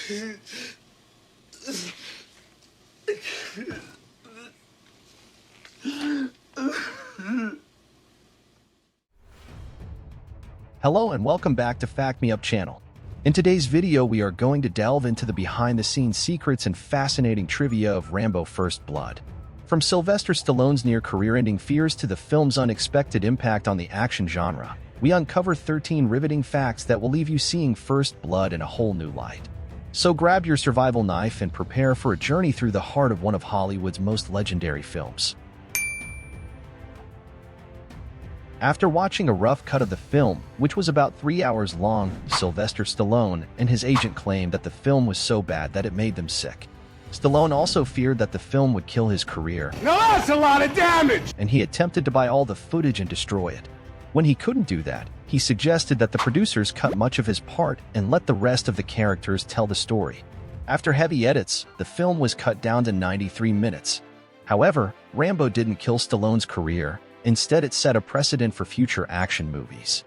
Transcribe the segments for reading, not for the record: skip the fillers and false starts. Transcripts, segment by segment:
Hello and welcome back to Fact Me Up channel. In today's video, we are going to delve into the behind-the-scenes secrets and fascinating trivia of Rambo First Blood. From Sylvester Stallone's near-career-ending fears to the film's unexpected impact on the action genre, we uncover 13 riveting facts that will leave you seeing First Blood in a whole new light. So grab your survival knife and prepare for a journey through the heart of one of Hollywood's most legendary films. After watching a rough cut of the film, which was about 3 hours long, Sylvester Stallone and his agent claimed that the film was so bad that it made them sick. Stallone also feared that the film would kill his career. Now that's a lot of damage! And he attempted to buy all the footage and destroy it. When he couldn't do that, he suggested that the producers cut much of his part and let the rest of the characters tell the story. After heavy edits, the film was cut down to 93 minutes. However, Rambo didn't kill Stallone's career. Instead, it set a precedent for future action movies.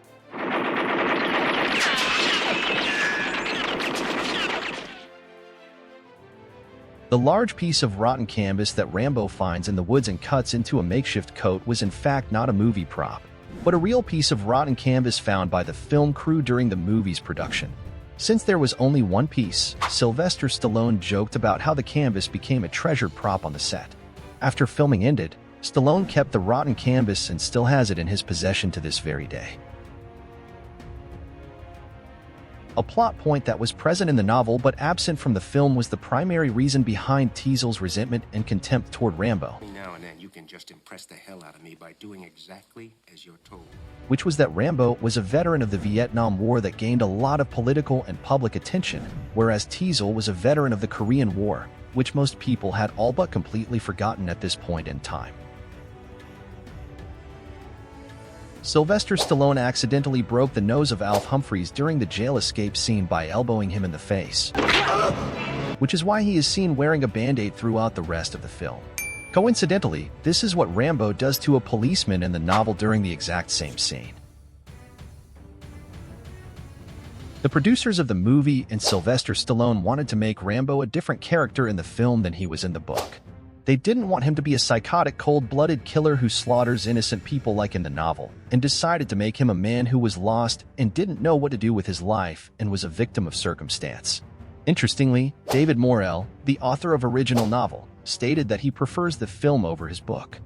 The large piece of rotten canvas that Rambo finds in the woods and cuts into a makeshift coat was in fact not a movie prop, but a real piece of rotten canvas found by the film crew during the movie's production. Since there was only one piece, Sylvester Stallone joked about how the canvas became a treasured prop on the set. After filming ended, Stallone kept the rotten canvas and still has it in his possession to this very day. A plot point that was present in the novel but absent from the film was the primary reason behind Teasel's resentment and contempt toward Rambo. Now and then you can just impress the hell out of me by doing exactly as you're told. Which was that Rambo was a veteran of the Vietnam War that gained a lot of political and public attention, whereas Teasel was a veteran of the Korean War, which most people had all but completely forgotten at this point in time. Sylvester Stallone accidentally broke the nose of Alf Humphreys during the jail escape scene by elbowing him in the face, which is why he is seen wearing a band-aid throughout the rest of the film. Coincidentally, this is what Rambo does to a policeman in the novel during the exact same scene. The producers of the movie and Sylvester Stallone wanted to make Rambo a different character in the film than he was in the book. They didn't want him to be a psychotic, cold-blooded killer who slaughters innocent people like in the novel, and decided to make him a man who was lost and didn't know what to do with his life and was a victim of circumstance. Interestingly, David Morrell, the author of original novel, stated that he prefers the film over his book.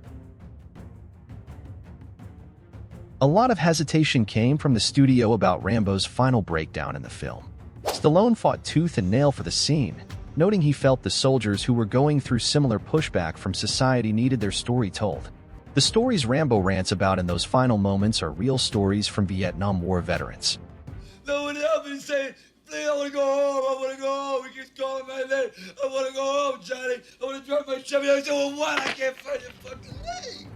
A lot of hesitation came from the studio about Rambo's final breakdown in the film. Stallone fought tooth and nail for the scene, noting he felt the soldiers who were going through similar pushback from society needed their story told. The stories Rambo rants about in those final moments are real stories from Vietnam War veterans. No one help me say, please, I want to go home, I want to go home, he keeps calling my name, I want to go home, Johnny, I want to drive my Chevy. I said, well, what? I can't find your fucking legs.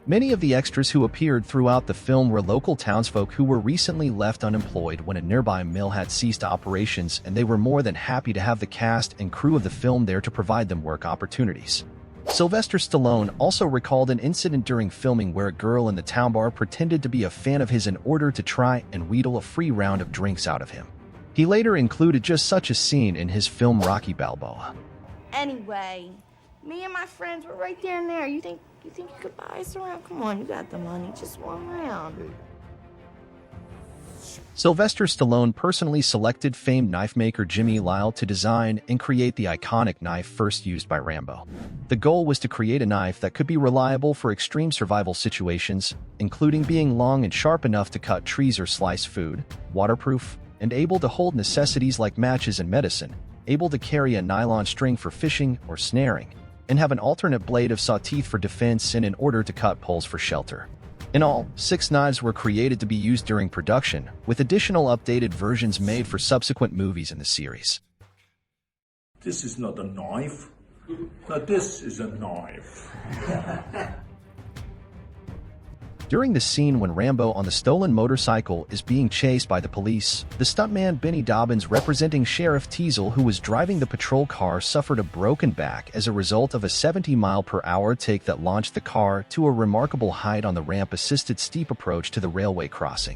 Many of the extras who appeared throughout the film were local townsfolk who were recently left unemployed when a nearby mill had ceased operations, and they were more than happy to have the cast and crew of the film there to provide them work opportunities. Sylvester Stallone also recalled an incident during filming where a girl in the town bar pretended to be a fan of his in order to try and wheedle a free round of drinks out of him. He later included just such a scene in his film Rocky Balboa. Anyway, me and my friends were right there and there. You think you could buy us around? Come on, you got the money. Just one round. Sylvester Stallone personally selected famed knife maker Jimmy Lyle to design and create the iconic knife first used by Rambo. The goal was to create a knife that could be reliable for extreme survival situations, including being long and sharp enough to cut trees or slice food, waterproof, and able to hold necessities like matches and medicine, able to carry a nylon string for fishing or snaring, and have an alternate blade of saw teeth for defense and in order to cut poles for shelter. In all, 6 knives were created to be used during production, with additional updated versions made for subsequent movies in the series. This is not a knife. Now this is a knife. During the scene when Rambo on the stolen motorcycle is being chased by the police, the stuntman Benny Dobbins representing Sheriff Teasel, who was driving the patrol car, suffered a broken back as a result of a 70-mile-per-hour take that launched the car to a remarkable height on the ramp-assisted steep approach to the railway crossing.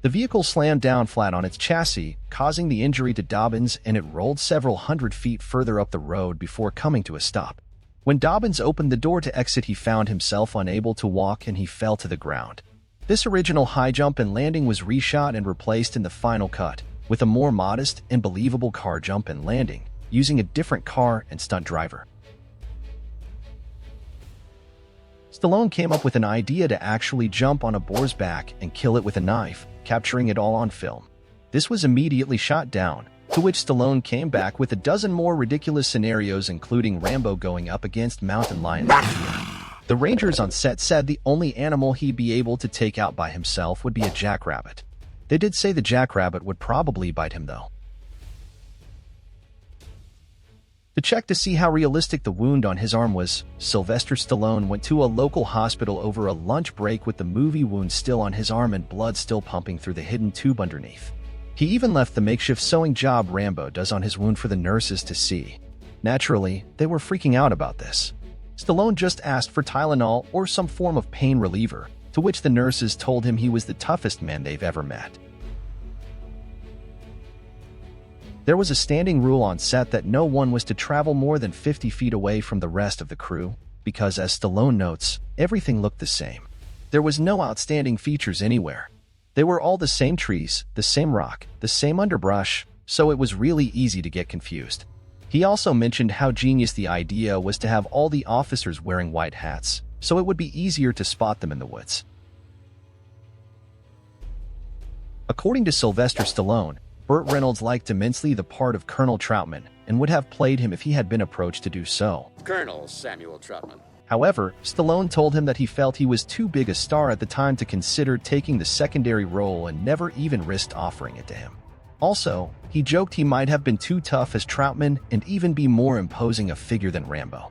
The vehicle slammed down flat on its chassis, causing the injury to Dobbins, and it rolled several hundred feet further up the road before coming to a stop. When Dobbins opened the door to exit, he found himself unable to walk and he fell to the ground. This original high jump and landing was reshot and replaced in the final cut with a more modest and believable car jump and landing, using a different car and stunt driver. Stallone came up with an idea to actually jump on a boar's back and kill it with a knife, capturing it all on film. This was immediately shot down, to which Stallone came back with a dozen more ridiculous scenarios, including Rambo going up against mountain lions. The Rangers on set said the only animal he'd be able to take out by himself would be a jackrabbit. They did say the jackrabbit would probably bite him, though. To check to see how realistic the wound on his arm was, Sylvester Stallone went to a local hospital over a lunch break with the movie wound still on his arm and blood still pumping through the hidden tube underneath. He even left the makeshift sewing job Rambo does on his wound for the nurses to see. Naturally, they were freaking out about this. Stallone just asked for Tylenol or some form of pain reliever, to which the nurses told him he was the toughest man they've ever met. There was a standing rule on set that no one was to travel more than 50 feet away from the rest of the crew, because as Stallone notes, everything looked the same. There was no outstanding features anywhere. They were all the same trees, the same rock, the same underbrush, so it was really easy to get confused. He also mentioned how genius the idea was to have all the officers wearing white hats, so it would be easier to spot them in the woods. According to Sylvester Stallone, Burt Reynolds liked immensely the part of Colonel Troutman and would have played him if he had been approached to do so. Colonel Samuel Troutman. However, Stallone told him that he felt he was too big a star at the time to consider taking the secondary role and never even risked offering it to him. Also, he joked he might have been too tough as Troutman and even be more imposing a figure than Rambo.